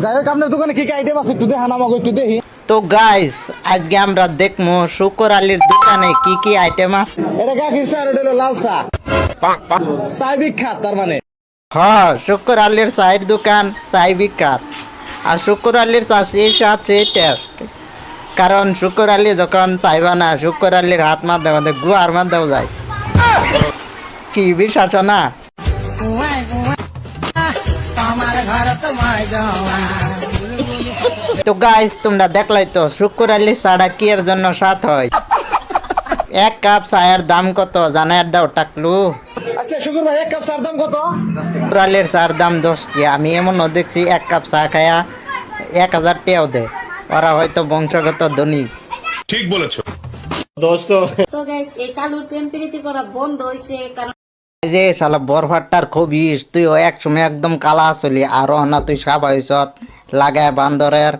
যাই হোক আপনার দোকানে কি কি আইটেম আছে একটু দেখান আমাকে একটু দেখি। তো গাইস আজকে আমরা দেখবো শুকর আলীর দোকানে কি কি আইটেম আছে। এটা গাখির চা আর এটা হলো লাল চা। চা বিখ্যাত তার মানে। হ্যাঁ, শুকর আলীর চায়ের দোকান চাই বিখ্যাত। আর শুকর আলীর চা সেই স্বাদ সেই টেস্ট। কারণ শুকর আলী যখন চাইবা না শুকর আলীর হাত মাধ্যমে গুয়ার মাধ্যমে যায়। কি বিশ্বাস না? তো গাইস তোমরা দেখলাই তো শুকর আলী ছাড়া কি এর জন্য স্বাদ হয়। এক কাপ চায়ের দাম কত জানার দাও টাকলু? আচ্ছা শুকুর ভাই এক কাপ চার দাম কত? শুকর আলীর চার দাম 10 টাকা। আমি এমনও দেখছি এক কাপ চা খায়া 1000 টাকাও দেয়। ওরা হয়তো বংশগত ধনী। ঠিক বলেছো। তো গাইস এই কালুর প্রেম প্রীতি করা বন্ধ হইছে কারণ রে শালা বরফাট্টার খবিস তুই এক সময় একদম কালা আসলি আর না তুই সাপ হইছ লাগায় বান্দরের